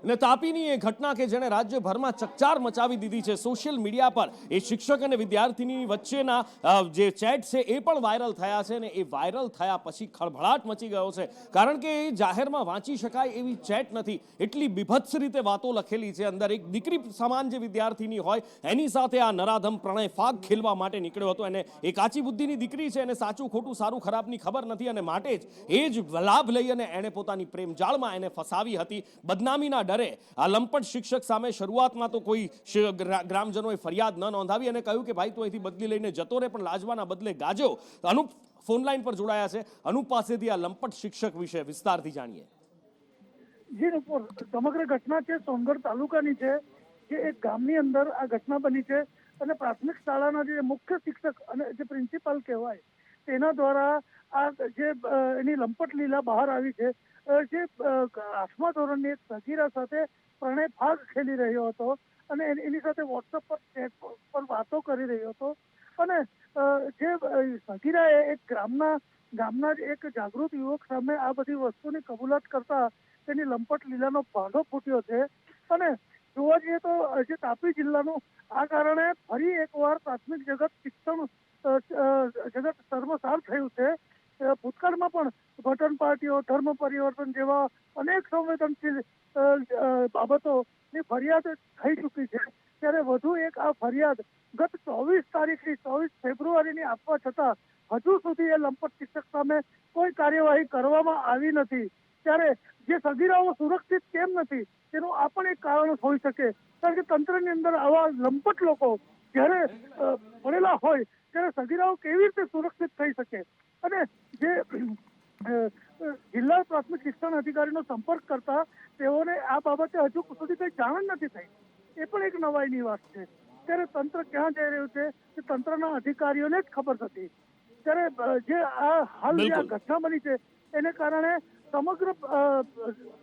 અને તાપીની એ ઘટના કે જેણે રાજ્યભરમાં ચકચાર મચાવી દીધી છે, સોશિયલ મીડિયા પર એ શિક્ષક અને વિદ્યાર્થીની વચ્ચેના જે ચેટ છે એ પણ વાયરલ થયા છે અને એ વાયરલ થયા પછી ખળભળાટ મચી ગયો છે, કારણ કે એ જાહેરમાં વાંચી શકાય એવી ચેટ નથી, એટલી બીભત્સ રીતે વાતો લખેલી છે. અંદર એક દીકરી સમાન જે વિદ્યાર્થીની હોય એની સાથે આ નરાધમ પ્રણય ફાગ ખેલવા માટે નીકળ્યો હતો. એને એ કાચી બુદ્ધિની દીકરી છે, એને સાચું ખોટું સારું ખરાબની ખબર નથી અને માટે જ એ જ લાભ લઈ અને એણે પોતાની પ્રેમજાળમાં એને ફસાવી હતી. બદનામીના ડરે આ લંપટ શિક્ષક સામે શરૂઆતમાં તો કોઈ ગ્રામજનોએ ફરિયાદ ન નોંધાવી અને કહ્યું કે ભાઈ તું અહીંથી બદલી લઈને જતો રહે, પણ લાજવાના બદલે ગાજો. અનુપ ફોનલાઈન પર જોડાયા છે. અનુપ પાસેથી આ લંપટ શિક્ષક વિશે વિસ્તારથી જાણીએ. જી નુપુર, સમગ્ર ઘટના છે સોનગઢ તાલુકાની છે, જે એક ગામની અંદર આ ઘટના બની છે અને પ્રાથમિક શાળાના જે મુખ્ય શિક્ષક અને જે પ્રિન્સિપાલ કહેવાય તેના દ્વારા આ જે એની લંપટ લીલા બહાર આવી છે. જે 8મા ધોરણની એક સગીરા સાથે પ્રણય ફાગ ખેલી રહ્યો હતો અને એની સાથે વોટ્સઅપ પર ચેટ પર વાતો કરી રહ્યો હતો અને જે સગીરાએ એક ગામના જ એક જાગૃત યુવક સામે આ બધી વસ્તુની કબૂલાત કરતા તેની લંપટ લીલાનો ભાંડો ફૂટ્યો છે. અને જોવા જઈએ તો જે તાપી જિલ્લાનું આ કારણે ફરી એકવાર પ્રાથમિક જગત શિક્ષણ જગત સર્વસાર થયું છે. ભૂતકાળમાં પણ બટન પાર્ટીઓ, ધર્મ પરિવર્તન જેવા અનેક સંવેદનશીલ બાબતોની ફરિયાદ થઈ ચૂકી છે. ત્યારે વધુ એક આ ફરિયાદ ગત 24 ફેબ્રુઆરીની આપવા છતાં હજુ સુધી એ લંપટ શિક્ષક સામે કોઈ કાર્યવાહી કરવામાં આવી નથી. ત્યારે જે સગીરાઓ સુરક્ષિત કેમ નથી તેનું આ પણ એક કારણ હોઈ શકે, કારણ કે તંત્રની અંદર આવા લંપટ લોકો જ્યારે પડેલા હોય ત્યારે સગીરાઓ કેવી રીતે સુરક્ષિત થઈ શકે. અને જે જિલ્લા પ્રાથમિક શિક્ષણ અધિકારીનો સંપર્ક કરતા તેઓને આ બાબતે હજુ સુધી કઈ જાણ નથી થઈ, એ પણ એક નવાઈની વાત છે. ત્યારે તંત્ર ક્યાં જઈ રહ્યું છે તે તંત્રના અધિકારીઓને જ ખબર નથી. ત્યારે જે આ હાલ જે આ ઘટના બની છે એને કારણે સમગ્ર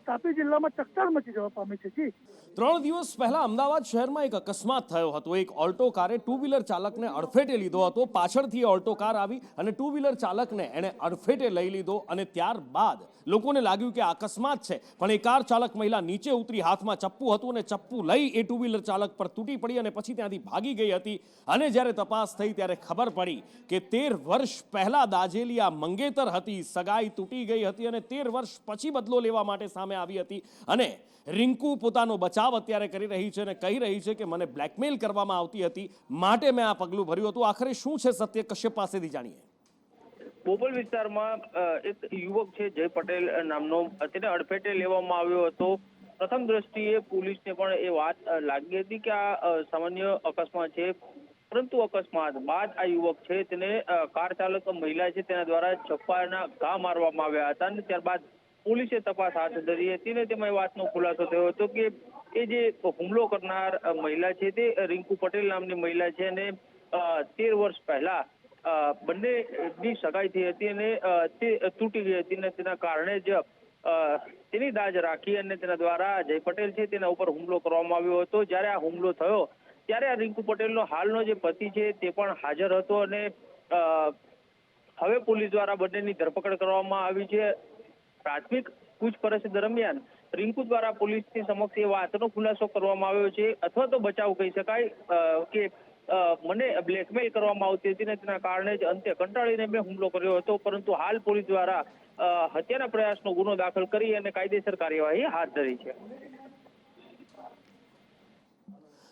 તાપી જિલ્લામાં ચકચાર મચી જવા પામી છે. જી, 3 દિવસ પહેલા અમદાવાદ શહેરમાં એક અકસ્માત થયો હતો. એક ઓલ્ટો કારે ટુ વ્હીલર ચાલકને અડફેટે લીધો હતો. પાછળથી ઓલ્ટો કાર આવી અને ટુ વ્હીલર ચાલકને એણે અડફેટે લઈ લીધો અને ત્યારબાદ લોકોને લાગ્યું કે અકસ્માત છે, પણ એ કાર ચાલક મહિલા નીચે ઉતરી, હાથમાં ચપ્પુ હતું અને ચપ્પુ લઈ એ ટુ વ્હીલર ચાલક પર તૂટી પડી અને પછી ત્યાંથી ભાગી ગઈ હતી. અને જ્યારે તપાસ થઈ ત્યારે ખબર પડી કે 13 વર્ષ પહેલા દાજેલી આ મંગેતર હતી, સગાઈ તૂટી ગઈ હતી અને 13 વર્ષ પછી બદલો લેવા માટે સામે આવી હતી. અને રિંકુ પોતાનો બચાવ અત્યારે કરી રહી છે અને કહી રહી છે કે મને બ્લેકમેલ કરવામાં આવતી હતી, માટે મેં આ પગલું ભર્યું હતું. આખરે શું છે સત્ય, કશ્યપ પાસેથી જાણીએ. બોપલ વિસ્તારમાં એક યુવક છે જય પટેલ નામનો, તેને અડફેટે લેવામાં આવ્યો હતો. પ્રથમ દ્રષ્ટિએ પોલીસને પણ એ વાત લાગી હતી કે આ સામાન્ય અકસ્માત છે, પરંતુ અકસ્માત બાદ આ યુવક છે તેને કાર ચાલક મહિલા છે તેના દ્વારા ચપ્પાના ઘા મારવામાં આવ્યા હતા અને ત્યારબાદ પોલીસે તપાસ હાથ ધરી હતી ને તેમાં એ વાતનો ખુલાસો થયો હતો કે એ જે હુમલો કરનાર મહિલા છે તે રિંકુ પટેલ નામની મહિલા છે અને 13 વર્ષ પહેલા બંનેની સગાઈ થઈ હતી અને તે તૂટી ગઈ હતી અને તેના કારણે જ તેની દાજ રાખી અને તેના દ્વારા જય પટેલ છે તેના ઉપર હુમલો કરવામાં આવ્યો હતો. જ્યારે આ હુમલો થયો ત્યારે આ રિંકુ પટેલનો હાલનો જે પતિ છે તે પણ હાજર હતો અને હવે પોલીસ દ્વારા બંનેની ધરપકડ કરવામાં આવી છે. પ્રાથમિક પૂછપરછ દરમિયાન રિંકુ દ્વારા પોલીસની સમક્ષ એ વાતનો ખુલાસો કરવામાં આવ્યો છે, અથવા તો બચાવ કહી શકાય કે મને બ્લેકમેલ કરવામાં આવતી હતી ને તેના કારણે જ અંતે કંટાળીને મેં હુમલો કર્યો હતો. પરંતુ હાલ પોલીસ દ્વારા હત્યાના પ્રયાસનો ગુનો દાખલ કરી અને કાયદેસર કાર્યવાહી હાથ ધરી છે.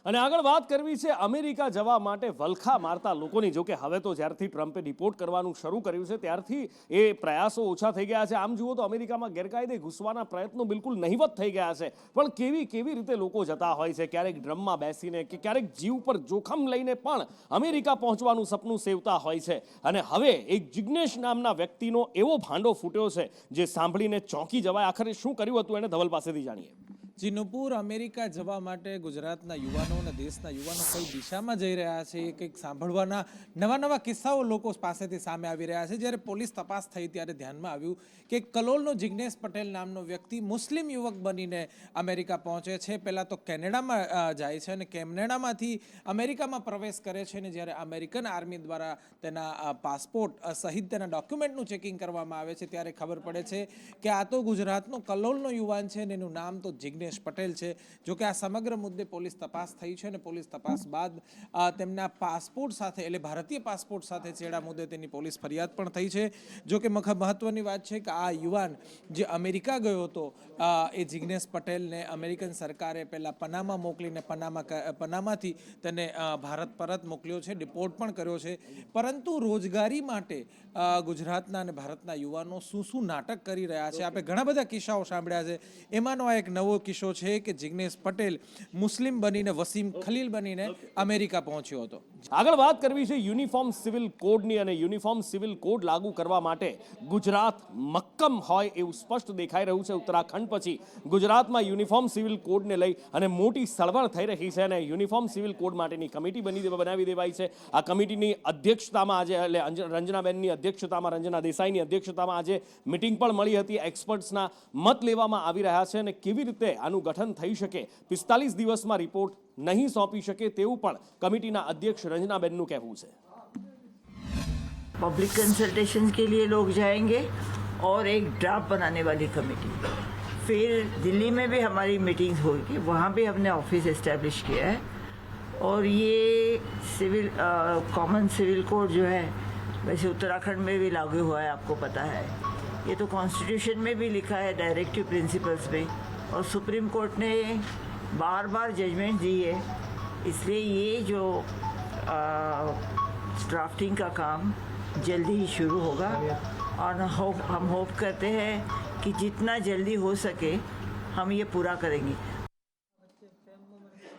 અને આગળ વાત કરવી છે અમેરિકા જવા માટે વલખા મારતા લોકોની. જોકે હવે તો જ્યારથી ટ્રમ્પે ડિપોર્ટ કરવાનું શરૂ કર્યું છે ત્યારથી એ પ્રયાસો ઓછા થઈ ગયા છે. આમ જુઓ તો અમેરિકામાં ગેરકાયદે ઘૂસવાના પ્રયત્નો બિલકુલ નહિવત થઈ ગયા છે, પણ કેવી રીતે લોકો જતા હોય છે, ક્યારેક ડ્રમમાં બેસીને કે ક્યારેક જીવ પર જોખમ લઈને પણ અમેરિકા પહોંચવાનું સપનું સેવતા હોય છે. અને હવે એક જિજ્ઞેશ નામના વ્યક્તિનો એવો ભાંડો ફૂટ્યો છે જે સાંભળીને ચોંકી જવાય. આખરે શું કર્યું હતું એને ધવલ પાસેથી જાણીએ. જી નુપુર, અમેરિકા જવા માટે ગુજરાતના યુવાનો અને દેશના યુવાનો કઈ દિશામાં જઈ રહ્યા છે એ કંઈક સાંભળવાના નવા કિસ્સાઓ લોકો પાસેથી સામે આવી રહ્યા છે. જ્યારે પોલીસ તપાસ થઈ ત્યારે ધ્યાનમાં આવ્યું કે કલોલનો જિજ્ઞેશ પટેલ નામનો વ્યક્તિ મુસ્લિમ યુવક બનીને અમેરિકા પહોંચે છે. પહેલાં તો કેનેડામાં જાય છે અને કેનેડામાંથી અમેરિકામાં પ્રવેશ કરે છે અને જ્યારે અમેરિકન આર્મી દ્વારા તેના પાસપોર્ટ સહિત તેના ડોક્યુમેન્ટનું ચેકિંગ કરવામાં આવે છે ત્યારે ખબર પડે છે કે આ તો ગુજરાતનો કલોલનો યુવાન છે અને એનું નામ તો જિજ્ઞેશ જિગ્નેશ પટેલ છે. જો કે આ સમગ્ર મુદ્દે પોલીસ તપાસ થઈ છે અને પોલીસ તપાસ બાદ તેમના પાસપોર્ટ સાથે એટલે ભારતીય પાસપોર્ટ સાથે ચેડા મુદ્દે તેની પોલીસ ફરિયાદ પણ થઈ છે. જો કે મહત્વની વાત છે કે આ યુવાન જે અમેરિકા ગયો હતો એ જિગ્નેશ પટેલને અમેરિકન સરકારે પહેલાં પનામા મોકલીને પનામાથી તેને ભારત પરત મોકલ્યો છે, ડિપોર્ટ પણ કર્યો છે. પરંતુ રોજગારી માટે ગુજરાતના અને ભારતના યુવાનો શું નાટક કરી રહ્યા છે. આપણે ઘણા બધા કિસ્સાઓ સાંભળ્યા છે. એમાંનો આ એક નવો કિસ્સો છે કે જિગ્નેશ પટેલ મુસ્લિમ બનીને વસીમ ખલીલ બનીને અમેરિકા પહોંચ્યો હતો. આગળ વાત કરવી છે યુનિફોર્મ સિવિલ કોડની, અને યુનિફોર્મ સિવિલ કોડ લાગુ કરવા માટે ગુજરાત મક્કમ હોય એવું સ્પષ્ટ દેખાઈ રહ્યું છે. ઉત્તરાખંડ પછી ગુજરાતમાં યુનિફોર્મ સિવિલ કોડને લઈ અને મોટી સળવળ થઈ રહી છે, અને યુનિફોર્મ સિવિલ કોડ માટેની કમિટી બનાવી દેવાઈ છે. આ કમિટીની અધ્યક્ષતામાં આજે એટલે રંજનાબેનની અધ્યક્ષતામાં, રંજના દેસાઈની અધ્યક્ષતામાં આજે મિટિંગ પણ મળી હતી. એક્સપર્ટ્સના મત લેવામાં આવી રહ્યા છે અને કેવી રીતે આનું ગઠન થઈ શકે, 45 દિવસમાં રિપોર્ટ નહીં સોંપી શકે તેવું પણ કમિટીના અધ્યક્ષ રંજનાબેનનું કહેવું છે. पब्लिक कंसल्टेशन के लिए लोग जाएंगे और एक ड्राफ्ट बनाने वाली कमेटी, फिर दिल्ली में भी हमारी मीटिंग्स होगी, वहाँ भी हमने ऑफिस इस्टेब्लिश किया है. और ये सिविल कॉमन सिविल कोड जो है वैसे उत्तराखंड में भी लागू हुआ है, आपको पता है. ये तो कॉन्स्टिट्यूशन में भी लिखा है डायरेक्टिव प्रिंसिपल्स में, और सुप्रीम कोर्ट ने बार बार जजमेंट दी है. इसलिए ये जो ड्राफ्टिंग का काम जल्दी ही शुरू होगा, और हम होप करते हैं कि जितना जल्दी हो सके हम ये पूरा करेंगे.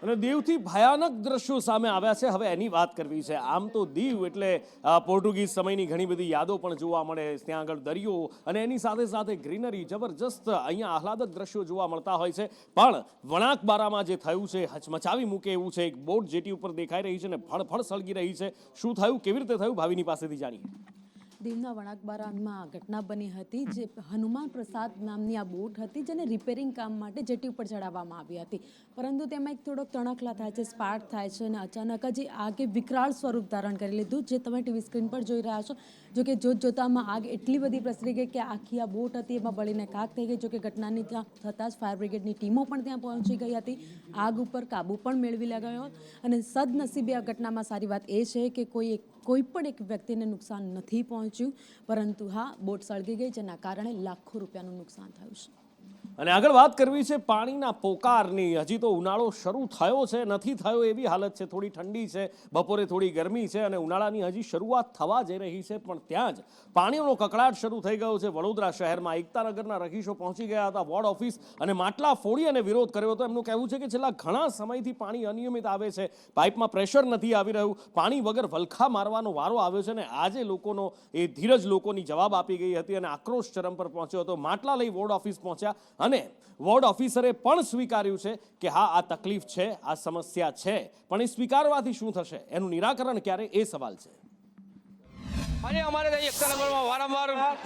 અને દીવથી ભયાનક દ્રશ્યો સામે આવ્યા છે. હવે એની વાત કરવી છે. આમ તો દીવ એટલે પોર્ટુગીઝ સમયની ઘણી બધી યાદો પણ જોવા મળે. ત્યાં આગળ દરિયો અને એની સાથે સાથે ગ્રીનરી, જબરજસ્ત અહીંયા આહલાદક દ્રશ્યો જોવા મળતા હોય છે. પણ વણાકબારામાં જે થયું છે હચમચાવી મૂકે એવું છે. એક બોટ જેટી ઉપર દેખાઈ રહી છે અને ફળફળ સળગી રહી છે. શું થયું, કેવી રીતે થયું, ભાવિની પાસેથી જાણીએ. દીવના વણાકબારામાં ઘટના બની હતી. જે હનુમાન પ્રસાદ નામની આ બોટ હતી જેને રિપેરિંગ કામ માટે જેટી ઉપર ચડાવવામાં આવી હતી, પરંતુ તેમાં એક થોડોક તણખલા થાય છે, સ્પાર્ક થાય છે અને અચાનક જ આગે વિકરાળ સ્વરૂપ ધારણ કરી લીધું, જે તમે ટીવી સ્ક્રીન પર જોઈ રહ્યા છો. જો કે જોતામાં આગ એટલી બધી પ્રસરી ગઈ કે આખી આ બોટ હતી એમાં બળીને ખાખ થઈ ગઈ. જો કે ઘટનાની ત્યાં થતાં જ ફાયર બ્રિગેડની ટીમો પણ ત્યાં પહોંચી ગઈ હતી. આગ ઉપર કાબુ પણ મેળવી લેવાયો, અને સદનસીબે આ ઘટનામાં સારી વાત એ છે કે કોઈ પણ એક વ્યક્તિને નુકસાન નથી પહોંચ્યું, પરંતુ હા, બોટ સળગી ગઈ જેના કારણે લાખો રૂપિયાનું નુકસાન થયું છે. અને આગળ વાત કરવી છે પાણીના પોકારની. હજી તો ઉનાળો શરૂ થયો છે, નથી થયો એવી હાલત છે. થોડી ઠંડી છે, બપોરે થોડી ગરમી છે અને ઉનાળાની હજી શરૂઆત થવા જઈ રહી છે. પણ ત્યાં જ પાણીનો કકળાટ શરૂ થઈ ગયો છે. વડોદરા શહેરમાં એકતાનગરના રહીશો પહોંચી ગયા હતા વોર્ડ ઓફિસ અને માટલા ફોડી અને વિરોધ કર્યો હતો. એમનું કહેવું છે કે છેલ્લા ઘણા સમયથી પાણી અનિયમિત આવે છે, પાઇપમાં પ્રેશર નથી આવી રહ્યું, પાણી વગર વલખા મારવાનો વારો આવ્યો છે. અને આજે લોકોનો એ ધીરજ લોકોની જવાબ આપી ગઈ હતી અને આક્રોશ ચરમ પર પહોંચ્યો હતો. માટલા લઈ વોર્ડ ઓફિસ પહોંચ્યા અને વોર્ડ ઓફિસરે પણ સ્વીકાર્યું છે કે હા, આ તકલીફ છે, આ સમસ્યા છે, પણ એ સ્વીકારવાથી શું થશે, એનું નિરાકરણ ક્યારે, એ સવાલ છે. અને અમારે ત્યાં એકતાનગરમાં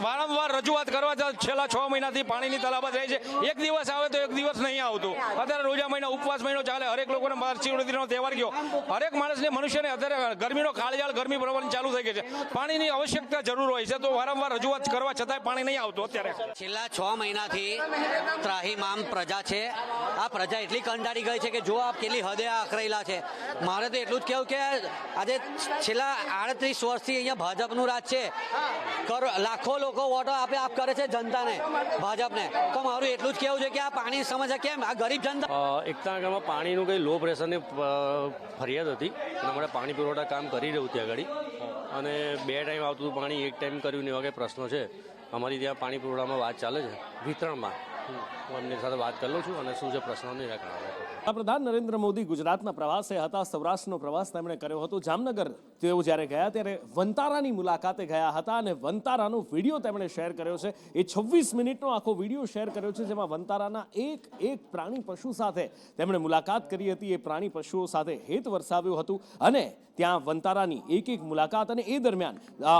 વારંવાર રજૂઆત કરવા છેલ્લા 6 મહિનાથી પાણીની તલાબત રહે છે. એક દિવસ આવે તો એક દિવસ નહીં આવતું. અત્યારે રોજા મહિના ઉપવાસ મહિનો ચાલે, હરેક લોકોને શિવરાત્રીનો તહેવાર ગયો, હરેક માણસને મનુષ્યને અત્યારે ગરમીનો કાળજાળ ગરમી પડવાની ચાલુ થઈ ગઈ છે. પાણીની આવશ્યકતા જરૂર હોય છે, તો વારંવાર રજૂઆત કરવા છતાંય પાણી નહીં આવતું. અત્યારે છેલ્લા 6 મહિનાથી ત્રાહિમામ પ્રજા છે. આ પ્રજા એટલી કંટાળી ગઈ છે કે જો આપ કેટલી હદે આકરેલા છે. મારે તો એટલું જ કહેવું કે આજે છેલ્લા 38 વર્ષથી અહીંયા ભાજપનું રાજ છે. લાખો લોકો વોટો આપ કરે છે જનતાને, ભાજપને. તો મારું એટલું જ કહેવું છે કે આ પાણી સમસ્યા કેમ આ ગરીબ જનતા. એકતાનગરમાં પાણીનું કંઈ લો પ્રેશરની ફરિયાદ હતી અને અમારે પાણી પુરવઠા કામ કરી રહ્યું ત્યાં આગળ, અને 2 ટાઈમ આવતું હતું પાણી, 1 ટાઈમ કર્યું ને એવા કંઈ પ્રશ્નો છે. અમારી ત્યાં પાણી પુરવઠામાં વાત ચાલે છે, વિતરણમાં હું એમની સાથે વાત કરી લઉં છું અને શું છે પ્રશ્નોનું નિરાકરણ આવે. વડાપ્રધાન નરેન્દ્ર મોદી ગુજરાતના પ્રવાસે હતા. સૌરાષ્ટ્રનો પ્રવાસ તેમણે કર્યો હતો. જામનગર તેઓ જ્યારે ગયા ત્યારે વંતારાની મુલાકાતે ગયા હતા અને વંતારાનો વિડીયો તેમણે શેર કર્યો છે. એ 26 મિનિટનો આખો વિડીયો શેર કર્યો છે, જેમાં વંતારાના એક પ્રાણી પશુ સાથે તેમણે મુલાકાત કરી હતી. એ પ્રાણી પશુઓ સાથે હેત વરસાવ્યું હતું અને ત્યાં વંતારાની એક મુલાકાત, અને એ દરમિયાન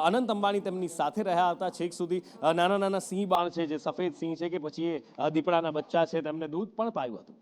અનંત અંબાણી તેમની સાથે રહ્યા હતા. છેક સુધી નાના સિંહ બાળ છે, જે સફેદ સિંહ છે કે પછી એ દીપડાના બચ્ચા છે, તેમને દૂધ પણ પાયું હતું.